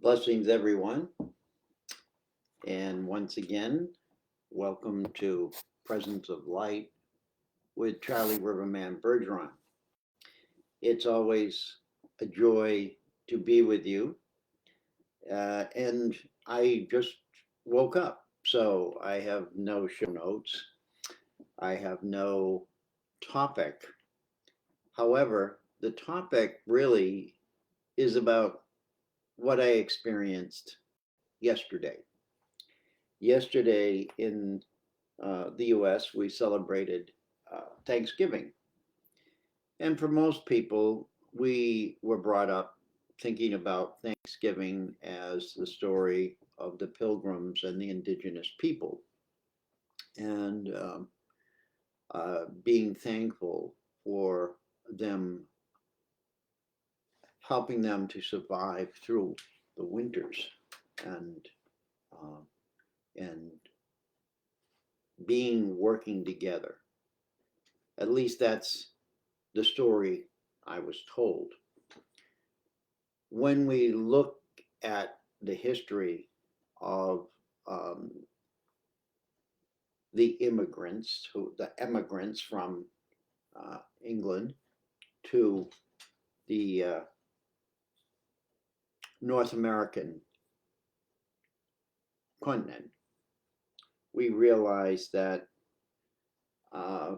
Blessings, everyone. And once again, welcome to Presence of Light with Charlie Riverman Bergeron. It's always a joy to be with you. And I just woke up, so I have no show notes, I have no topic. However, the topic really is about what I experienced yesterday. Yesterday in the US, we celebrated Thanksgiving. And for most people, we were brought up thinking about Thanksgiving as the story of the pilgrims and the indigenous people and being thankful for them, helping them to survive through the winters and uh, and being working together. At least that's the story I was told. When we look at the history of the emigrants from England to the North American continent, we realize that uh,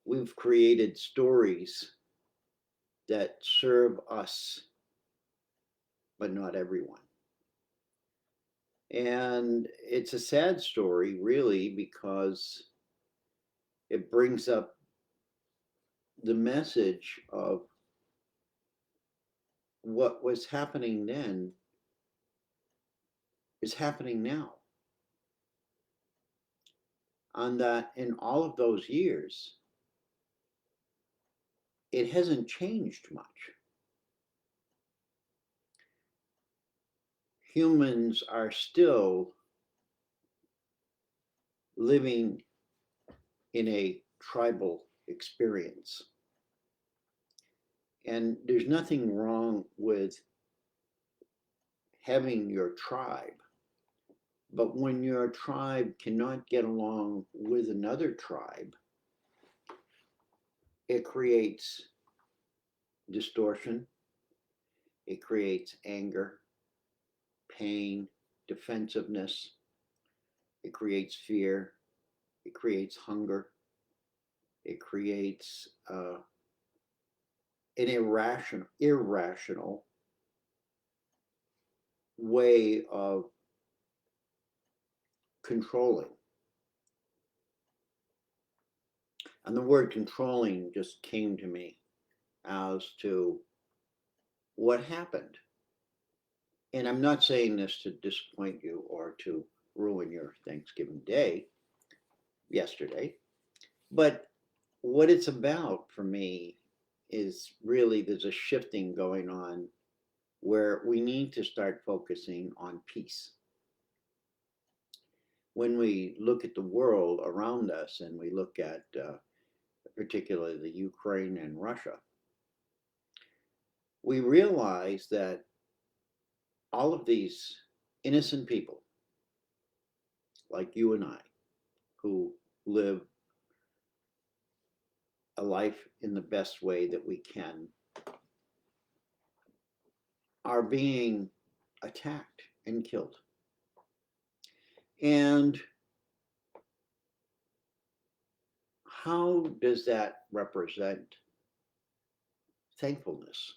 we've created stories that serve us, but not everyone. And it's a sad story, really, because it brings up the message of what was happening then is happening now. And that in all of those years, it hasn't changed much. Humans are still living in a tribal experience. And there's nothing wrong with having your tribe. But when your tribe cannot get along with another tribe, it creates distortion, it creates anger, pain, defensiveness, it creates fear, it creates hunger, it creates an irrational way of controlling. And the word controlling just came to me as to what happened. And I'm not saying this to disappoint you or to ruin your Thanksgiving day yesterday, but what it's about for me is really there's a shifting going on where we need to start focusing on peace. When we look at the world around us and we look at particularly the Ukraine and Russia, we realize that all of these innocent people, like you and I, who live a life in the best way that we can, are being attacked and killed. And how does that represent thankfulness?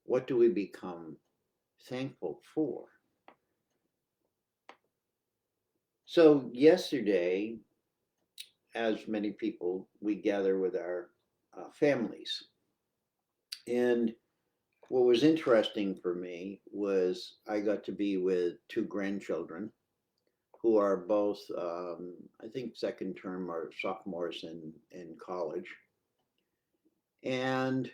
What do we become thankful for? So, yesterday, as many people, we gather with our families. And what was interesting for me was I got to be with two grandchildren who are both, I think, second term or sophomores in college. And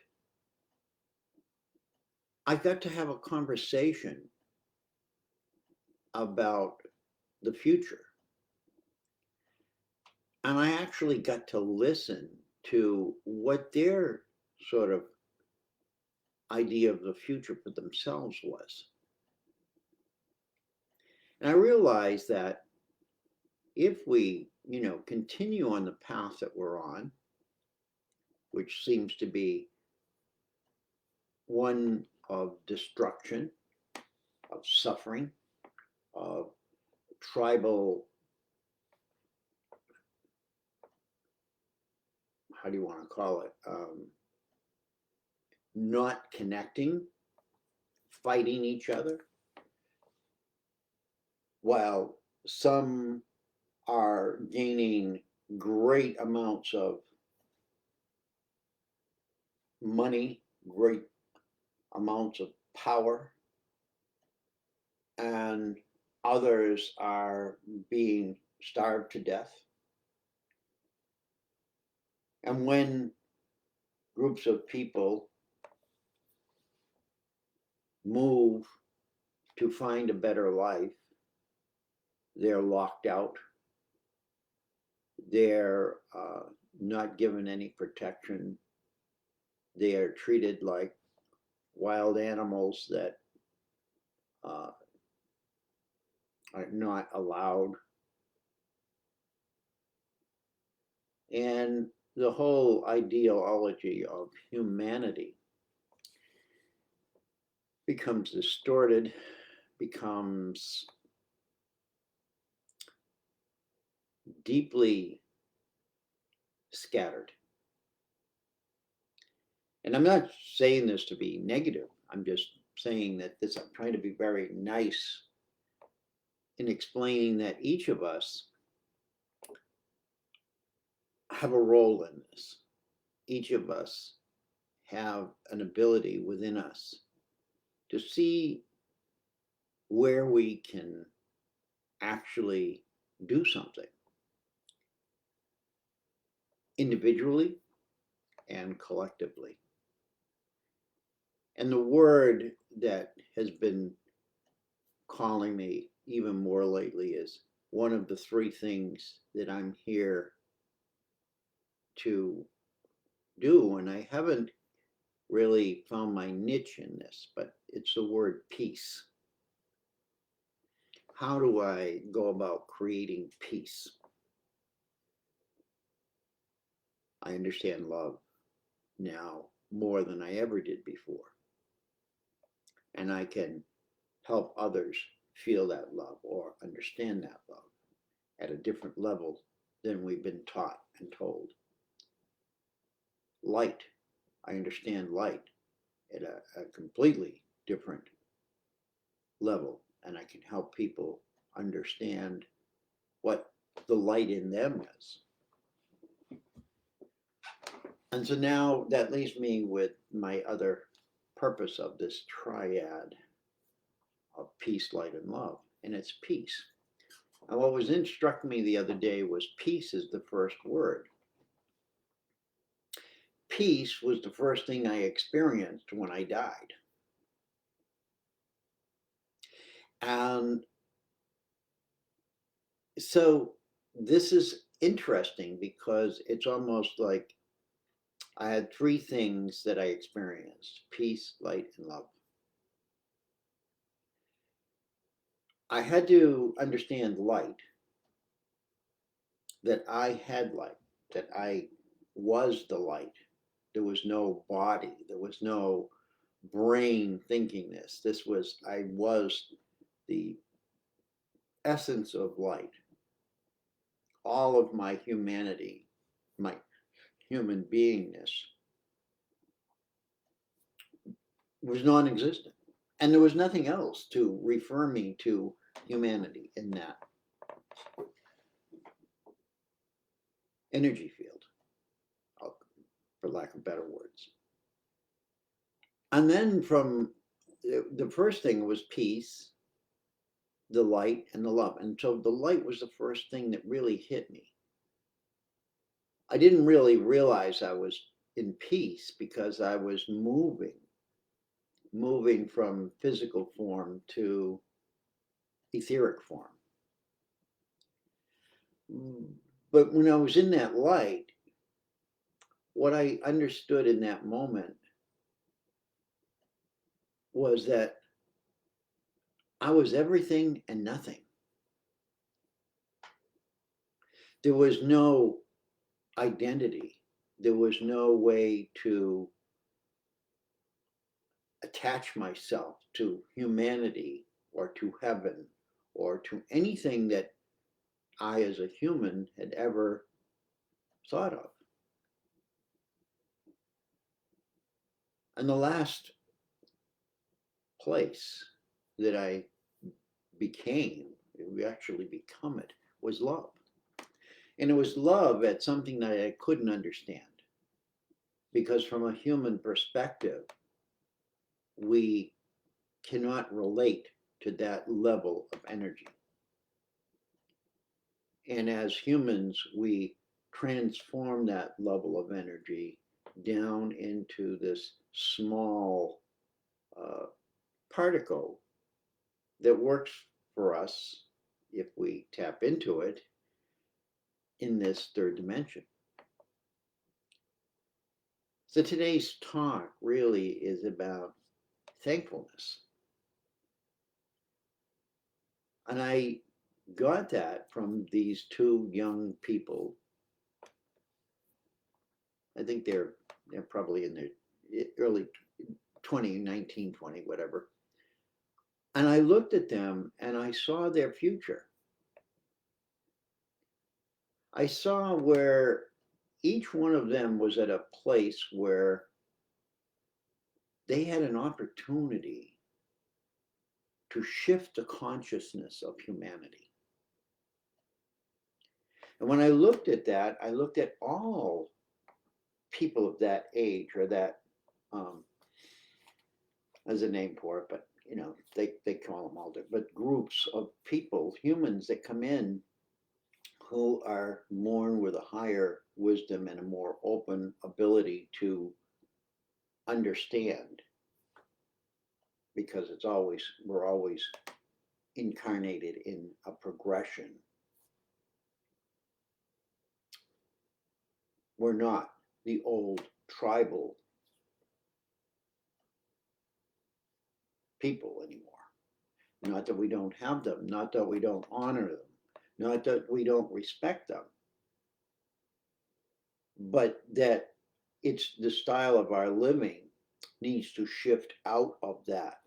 I got to have a conversation about the future. And I actually got to listen to what their sort of idea of the future for themselves was. And I realized that if we, continue on the path that we're on, which seems to be one of destruction, of suffering, of tribal, how do you want to call it? Not connecting, fighting each other, while some are gaining great amounts of money, great amounts of power, and others are being starved to death. And when groups of people move to find a better life, they're locked out. They're not given any protection. They are treated like wild animals that are not allowed. And the whole ideology of humanity becomes distorted, becomes deeply scattered. And I'm not saying this to be negative. I'm just saying that this, I'm trying to be very nice in explaining that each of us have a role in this. Each of us have an ability within us to see where we can actually do something individually and collectively. And the word that has been calling me even more lately is one of the three things that I'm here to do. And I haven't really found my niche in this, but it's the word peace. How do I go about creating peace? I understand love now more than I ever did before. And I can help others feel that love or understand that love at a different level than we've been taught and told. Light, I understand light at a completely different level, and I can help people understand what the light in them is. And so now that leaves me with my other purpose of this triad of peace, light, and love, and it's peace. And what was struck me the other day was peace is the first word. Peace was the first thing I experienced when I died. And so this is interesting because it's almost like I had three things that I experienced: peace, light, and love. I had to understand light, that I had light, that I was the light. There was no body, there was no brain thinking this. I was the essence of light. All of my humanity, my human beingness was non existent. And there was nothing else to refer me to humanity in that energy field, for lack of better words. And then from the first thing was peace, the light, and the love. And so the light was the first thing that really hit me. I didn't really realize I was in peace because I was moving from physical form to etheric form. But when I was in that light, what I understood in that moment was that I was everything and nothing. There was no identity. There was no way to attach myself to humanity or to heaven or to anything that I, as a human, had ever thought of. And the last place that I became, we actually become it, was love. And it was love at something that I couldn't understand. Because from a human perspective, we cannot relate to that level of energy. And as humans, we transform that level of energy down into this small particle that works for us if we tap into it in this third dimension. So today's talk really is about thankfulness. And I got that from these two young people. I think they're probably in their early 20, 19, 20, whatever. And I looked at them and I saw their future. I saw where each one of them was at a place where they had an opportunity to shift the consciousness of humanity. And when I looked at that, I looked at all people of that age or that, there's a name for it, but you know, they call them all different, but groups of people, humans that come in who are born with a higher wisdom and a more open ability to understand, because we're always incarnated in a progression. We're not the old tribal people anymore. Not that we don't have them, not that we don't honor them, not that we don't respect them, but that it's the style of our living needs to shift out of that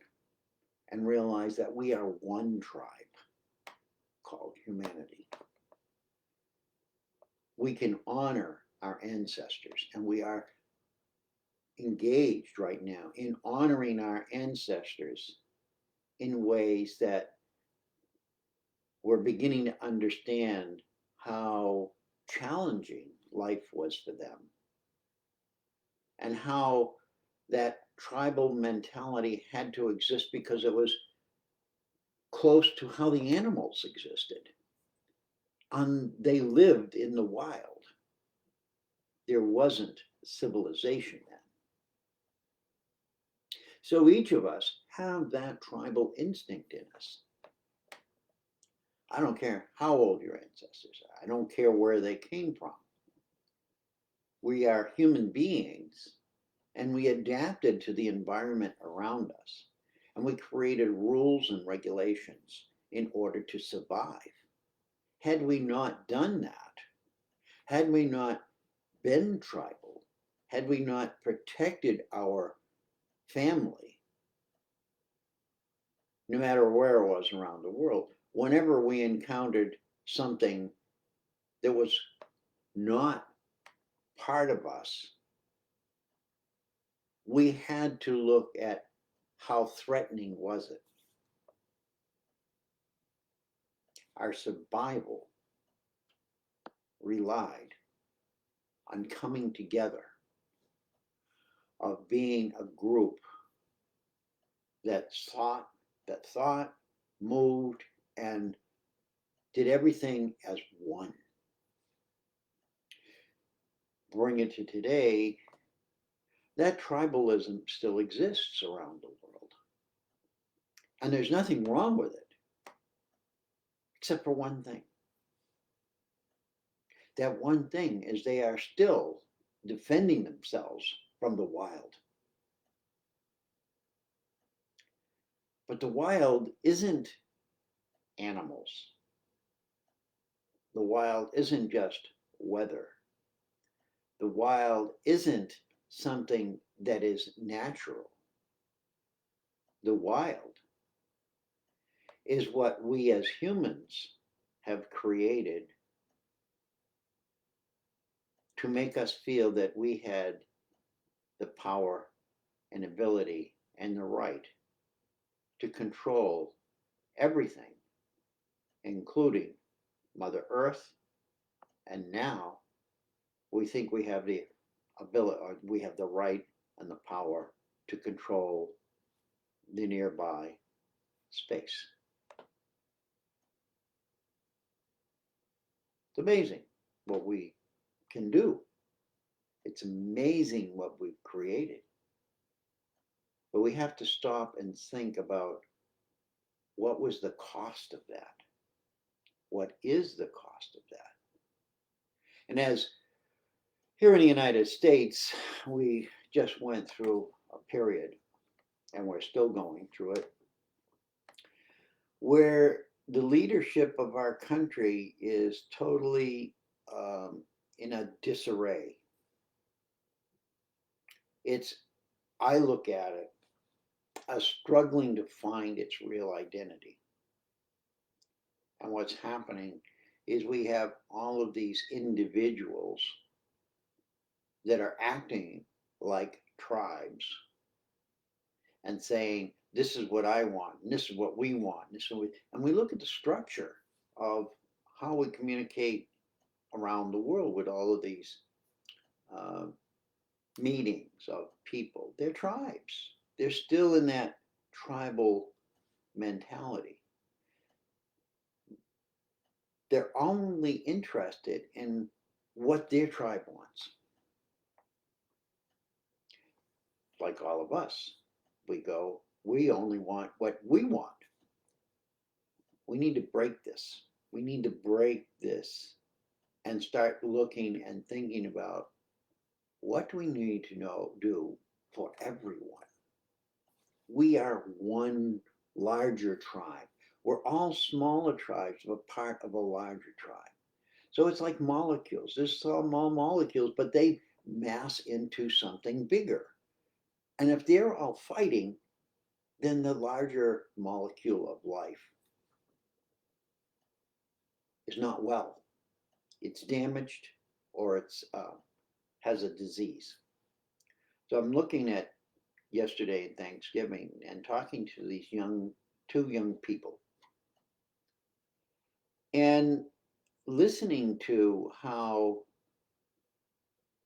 and realize that we are one tribe called humanity. We can honor our ancestors, and we are engaged right now in honoring our ancestors in ways that we're beginning to understand how challenging life was for them and how that tribal mentality had to exist because it was close to how the animals existed. They lived in the wild. There wasn't civilization then. So each of us have that tribal instinct in us. I don't care how old your ancestors are. I don't care where they came from. We are human beings, and we adapted to the environment around us. And we created rules and regulations in order to survive. Had we not done that, had we not been tribal, had we not protected our family, no matter where it was around the world, whenever we encountered something that was not part of us, we had to look at how threatening was it. Our survival relied on coming together, of being a group that thought, moved, and did everything as one. Bring it to today, that tribalism still exists around the world. And there's nothing wrong with it, except for one thing. That one thing is they are still defending themselves from the wild. But the wild isn't animals. The wild isn't just weather. The wild isn't something that is natural. The wild is what we as humans have created to make us feel that we had the power and ability and the right to control everything, including Mother Earth. And now we think we have the ability, or we have the right and the power to control the nearby space. It's amazing what we can do. It's amazing what we've created. But we have to stop and think about what was the cost of that? What is the cost of that? And as here in the United States, we just went through a period, and we're still going through it, where the leadership of our country is totally in a disarray. It's, I look at it as struggling to find its real identity. And what's happening is we have all of these individuals that are acting like tribes and saying, this is what I want, and this is what we want. This is what we, and we look at the structure of how we communicate around the world with all of these uh, meetings of people. They're tribes. They're still in that tribal mentality. They're only interested in what their tribe wants. Like all of us, we go, we only want what we want. We need to break this. We need to break this and start looking and thinking about what do we need to do for everyone. We are one larger tribe. We're all smaller tribes, but part of a larger tribe. So it's like molecules. There's small molecules, but they mass into something bigger. And if they're all fighting, then the larger molecule of life is not well. It's damaged, or it's has a disease. So I'm looking at yesterday Thanksgiving and talking to these two young people, and listening to how,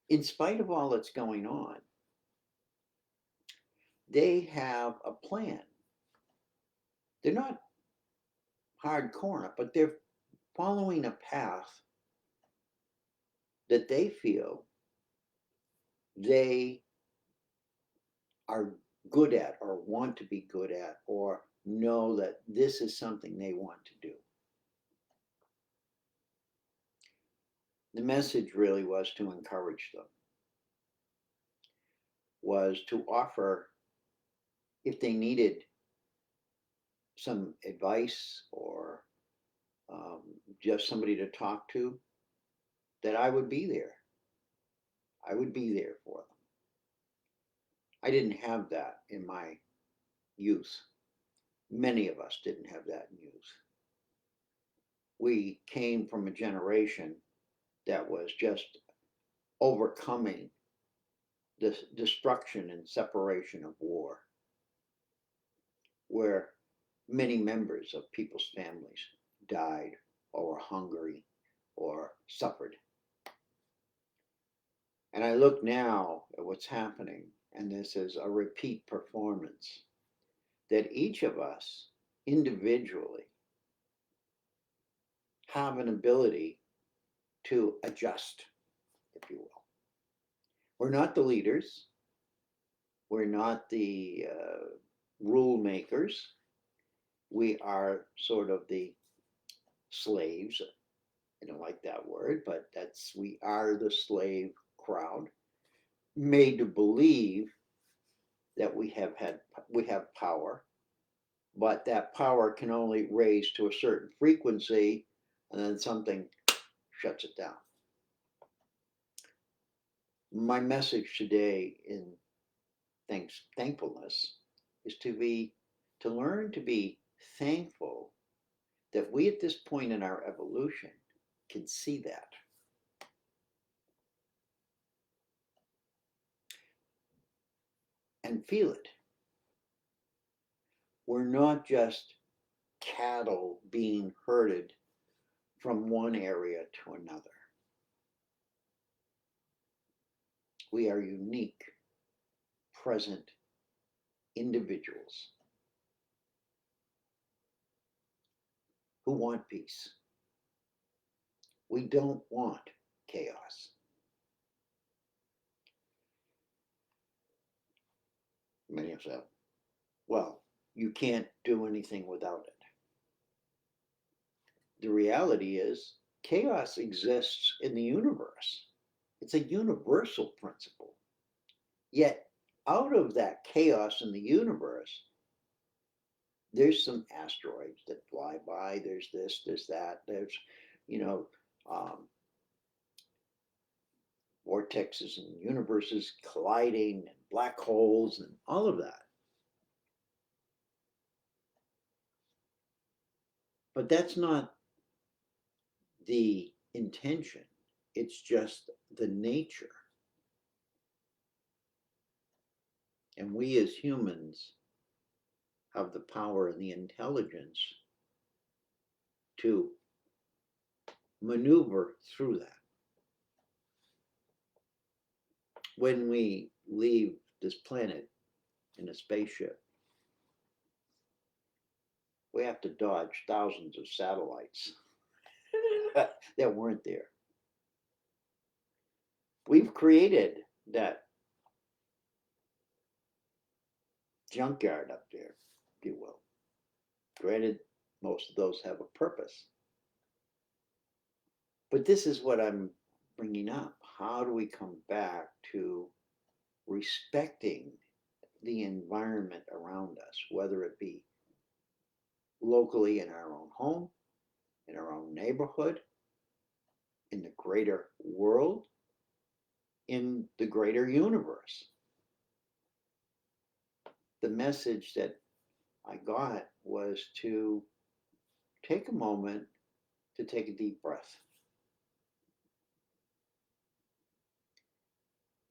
in spite of all that's going on, they have a plan. They're not hardcore, but they're following a path that they feel they are good at, or want to be good at, or know that this is something they want to do. The message really was to encourage them, was to offer, if they needed some advice or just somebody to talk to, that I would be there. I would be there for them. I didn't have that in my youth. Many of us didn't have that in youth. We came from a generation that was just overcoming the destruction and separation of war, where many members of people's families died or were hungry or suffered. And I look now at what's happening, and this is a repeat performance that each of us individually have an ability to adjust, if you will. We're not the leaders. We're not the rule makers. We are sort of the slaves. I don't like that word, but we are the slave crowd, made to believe that we have power, but that power can only raise to a certain frequency, and then something shuts it down. My message today in thankfulness is to learn to be thankful that we at this point in our evolution can see that. And feel it. We're not just cattle being herded from one area to another. We are unique, present individuals who want peace. We don't want chaos. Many have said, well, you can't do anything without it. The reality is, chaos exists in the universe. It's a universal principle. Yet, out of that chaos in the universe, there's some asteroids that fly by. There's this, there's that. There's, you know, um, vortexes and universes colliding and black holes and all of that. But that's not the intention. It's just the nature. And we as humans have the power and the intelligence to maneuver through that. When we leave this planet in a spaceship, we have to dodge thousands of satellites that weren't there. We've created that junkyard up there, if you will. Granted, most of those have a purpose. But this is what I'm bringing up. How do we come back to respecting the environment around us, whether it be locally in our own home, in our own neighborhood, in the greater world, in the greater universe? The message that I got was to take a moment to take a deep breath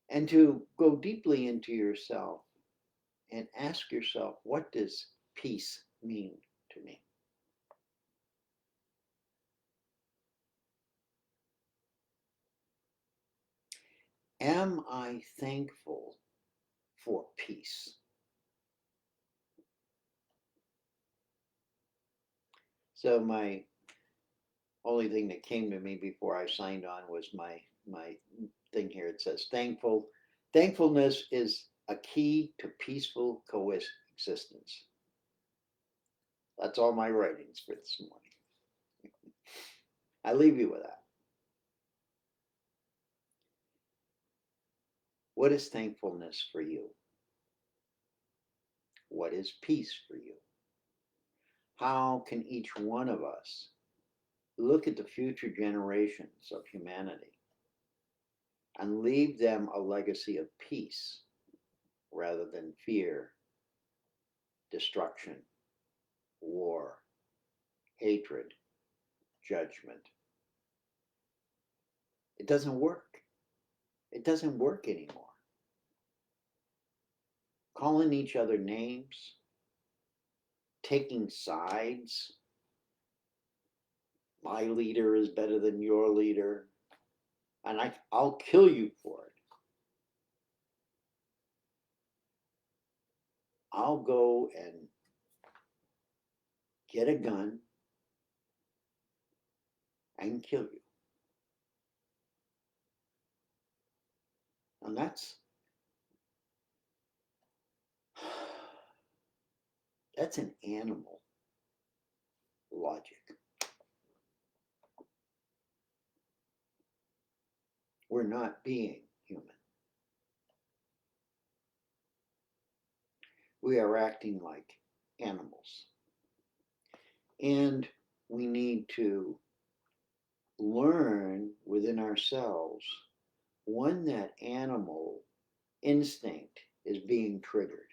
and to go deeply into yourself and ask yourself, what does peace mean to me? Am I thankful for peace? So my only thing that came to me before I signed on was my thing here. It says thankfulness is a key to peaceful coexistence. That's all my writings for this morning. I leave you with that. What is thankfulness for you? What is peace for you? How can each one of us look at the future generations of humanity and leave them a legacy of peace rather than fear, destruction, war, hatred, judgment? It doesn't work. It doesn't work anymore. Calling each other names, taking sides. My leader is better than your leader, and I'll kill you for it. I'll go and get a gun and kill you. And that's an animal logic. We're not being human. We are acting like animals. And we need to learn within ourselves when that animal instinct is being triggered.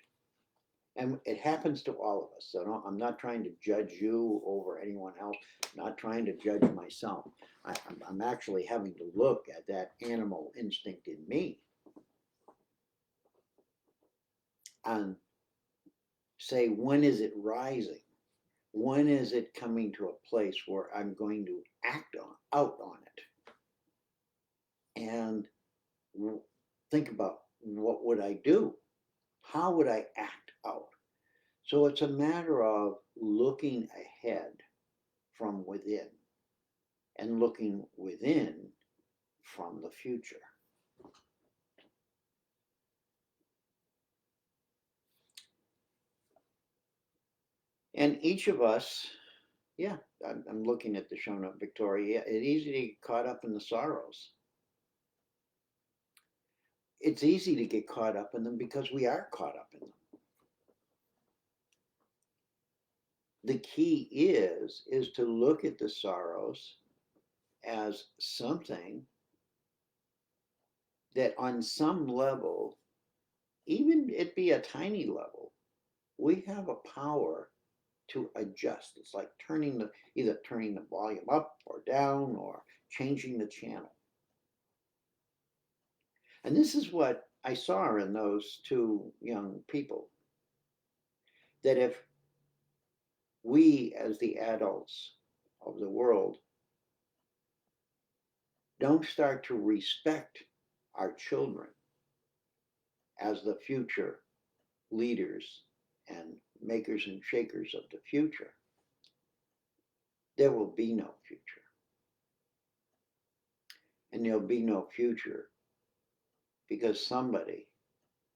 And it happens to all of us. So I'm not trying to judge you over anyone else, I'm not trying to judge myself. I'm actually having to look at that animal instinct in me and say, when is it rising? When is it coming to a place where I'm going to act out on it? And think about, what would I do? How would I act out? So it's a matter of looking ahead from within and looking within from the future. And each of us, yeah, I'm looking at the show note, Victoria. It's easy to get caught up in the sorrows. It's easy to get caught up in them because we are caught up in them. The key is to look at the sorrows as something that on some level, even it be a tiny level, we have a power to adjust. It's like either turning the volume up or down or changing the channel. And this is what I saw in those two young people, that if we as the adults of the world don't start to respect our children as the future leaders and makers and shakers of the future, there will be no future. And there'll be no future because somebody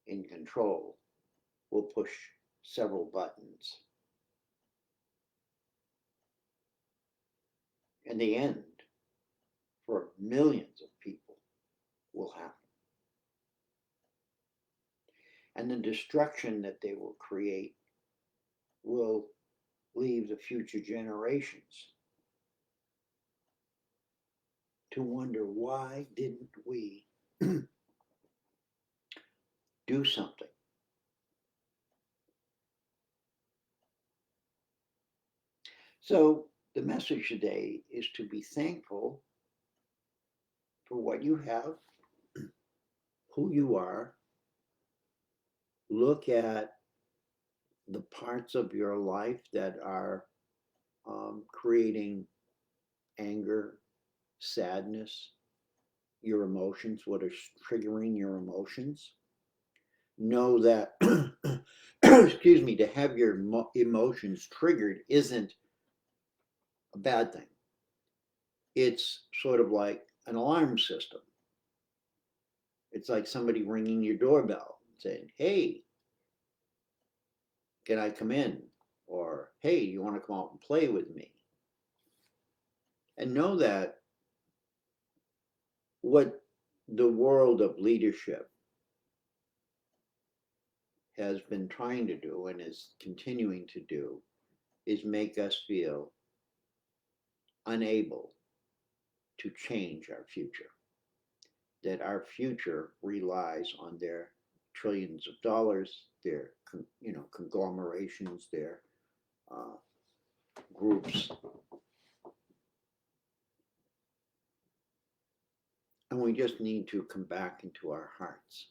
in control will push several buttons. And the end for millions of people will happen. And the destruction that they will create will leave the future generations to wonder, why didn't we do something? So the message today is to be thankful for what you have, who you are. Look at the parts of your life that are creating anger, sadness, your emotions, what is triggering your emotions. Know that, excuse me, to have your emotions triggered isn't a bad thing. It's sort of like an alarm system. It's like somebody ringing your doorbell and saying, hey, can I come in? Or, hey, you want to come out and play with me? And know that what the world of leadership has been trying to do and is continuing to do is make us feel unable to change our future. That our future relies on their trillions of dollars, their conglomerations, their uh, groups, and we just need to come back into our hearts,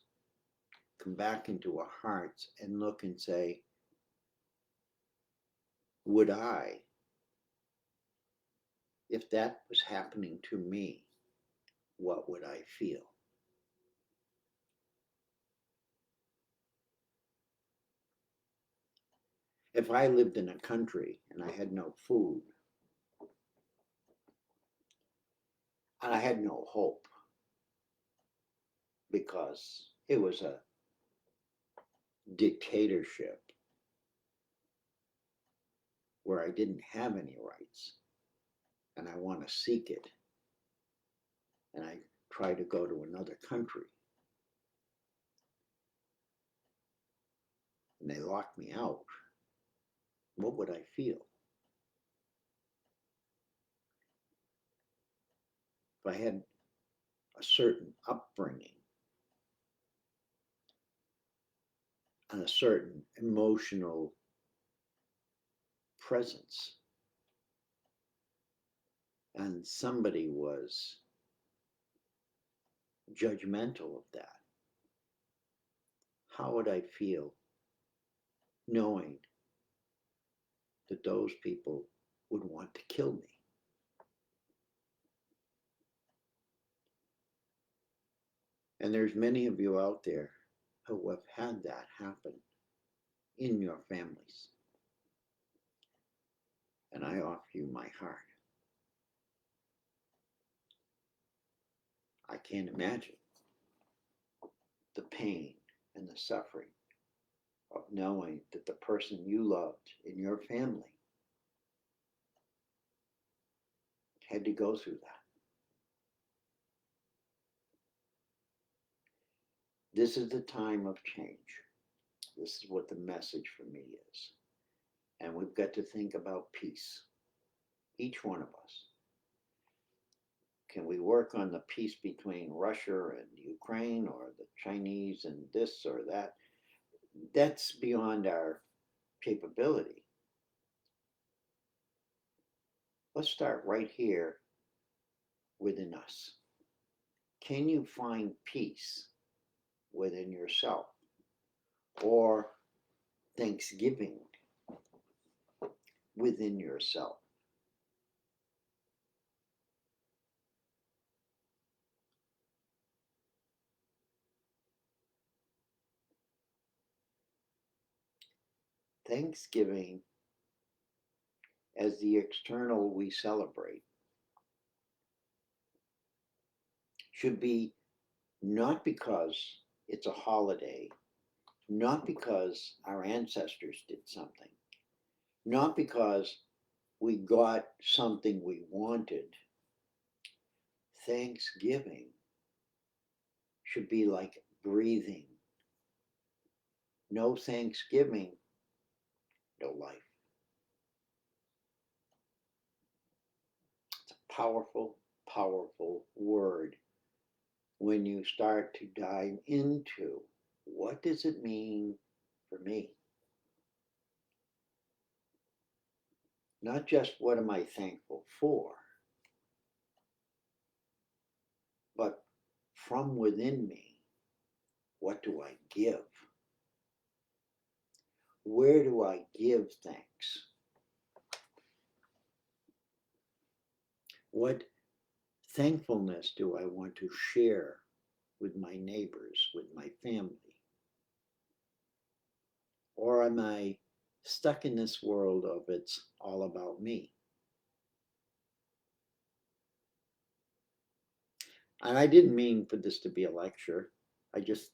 and look and say, would I, if that was happening to me, what would I feel? If I lived in a country and I had no food and I had no hope because it was a dictatorship where I didn't have any rights and I want to seek it, and I try to go to another country and they lock me out, what would I feel? if I had a certain upbringing and a certain emotional presence, and somebody was judgmental of that, how would I feel knowing that those people would want to kill me? And there's many of you out there who have had that happen in your families. And I offer you my heart. I can't imagine the pain and the suffering of knowing that the person you loved in your family had to go through that. This is the time of change. This is what the message for me is. And we've got to think about peace, each one of us. Can we work on the peace between Russia and Ukraine, or the Chinese and this or that? That's beyond our capability. Let's start right here within us. Can you find peace within yourself, or thanksgiving within yourself? Thanksgiving, as the external we celebrate, should be not because it's a holiday, not because our ancestors did something, not because we got something we wanted. Thanksgiving should be like breathing. No Thanksgiving, no life. It's a powerful, powerful word when you start to dive into what does it mean for me? Not just what am I thankful for, but from within me, what do I give? Where do I give thanks? What thankfulness do I want to share with my neighbors, with my family? Or am I stuck in this world of it's all about me? And I didn't mean for this to be a lecture. I just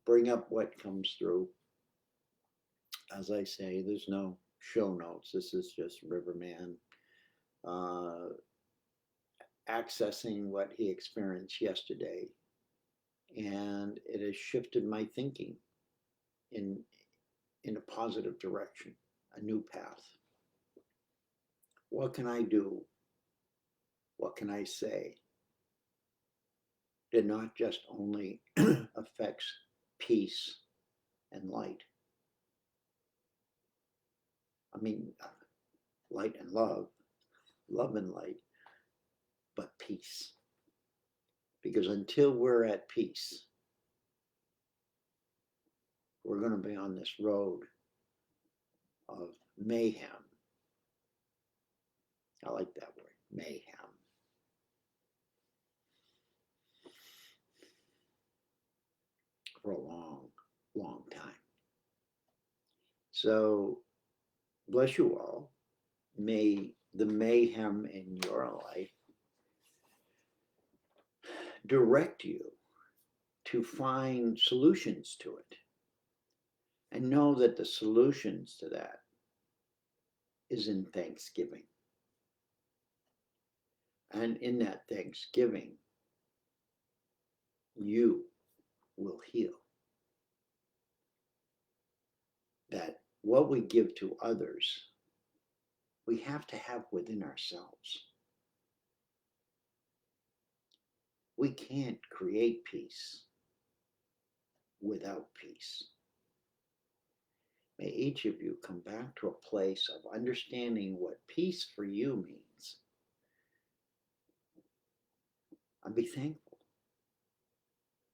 bring up what comes through. As I say, there's no show notes. This is just Riverman uh, accessing what he experienced yesterday. And it has shifted my thinking in, in a positive direction, a new path. What can I do? What can I say that not just only affects peace and light? I mean, light and love and light, but peace. Because until we're at peace, we're going to be on this road of mayhem. I like that word, mayhem. For a long, long time. So, bless you all. May the mayhem in your life direct you to find solutions to it. And know that the solutions to that is in thanksgiving. And in that thanksgiving, you will heal. That what we give to others we have to have within ourselves. We can't create peace without peace. May each of you come back to a place of understanding what peace for you means and be thankful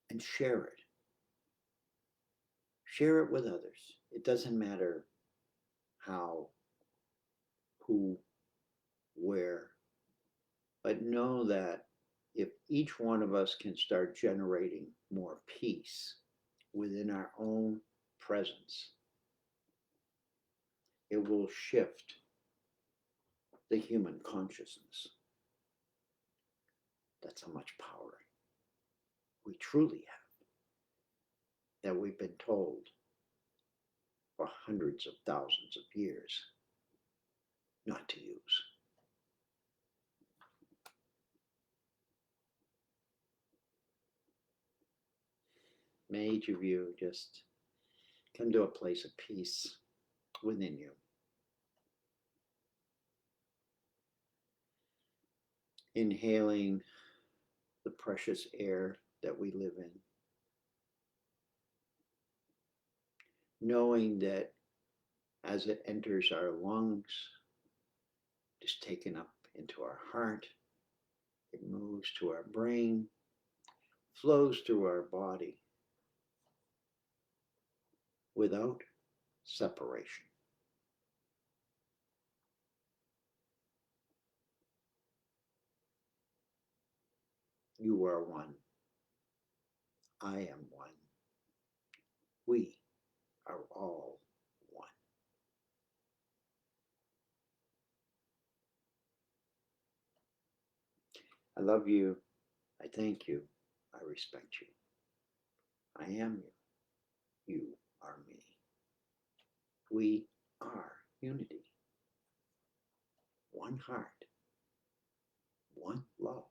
and share it. Share it with others. It doesn't matter how, who, where, but know that if each one of us can start generating more peace within our own presence, it will shift the human consciousness. That's how much power we truly have, that we've been told for hundreds of thousands of years not to use. May each of you just come to a place of peace within you. Inhaling the precious air that we live in. Knowing that as it enters our lungs, it is taken up into our heart, it moves to our brain, flows through our body without separation. You are one. I am one. We are all one. I love you. I thank you. I respect you. I am you. You are me. We are unity. One heart. One love.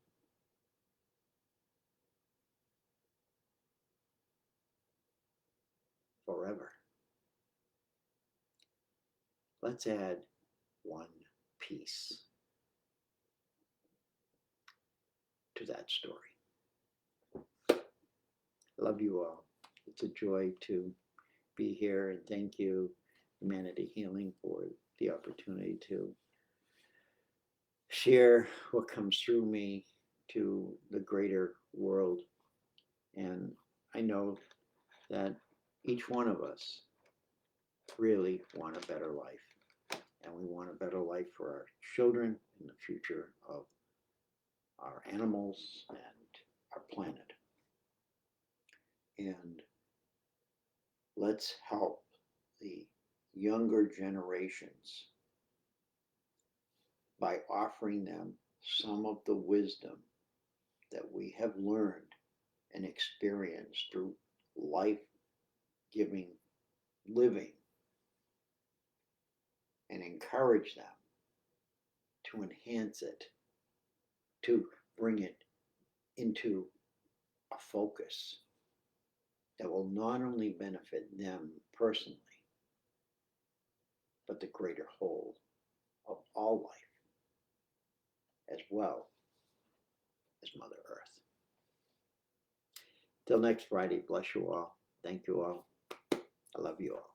Forever. Let's add one piece to that story. Love you all. It's a joy to be here, and thank you, Humanity Healing, for the opportunity to share what comes through me to the greater world. And I know that each one of us really want a better life. And we want a better life for our children and the future of our animals and our planet. And let's help the younger generations by offering them some of the wisdom that we have learned and experienced through life-giving living, and encourage them to enhance it, to bring it into a focus that will not only benefit them personally, but the greater whole of all life, as well as Mother Earth. Till next Friday, bless you all. Thank you all. I love you all.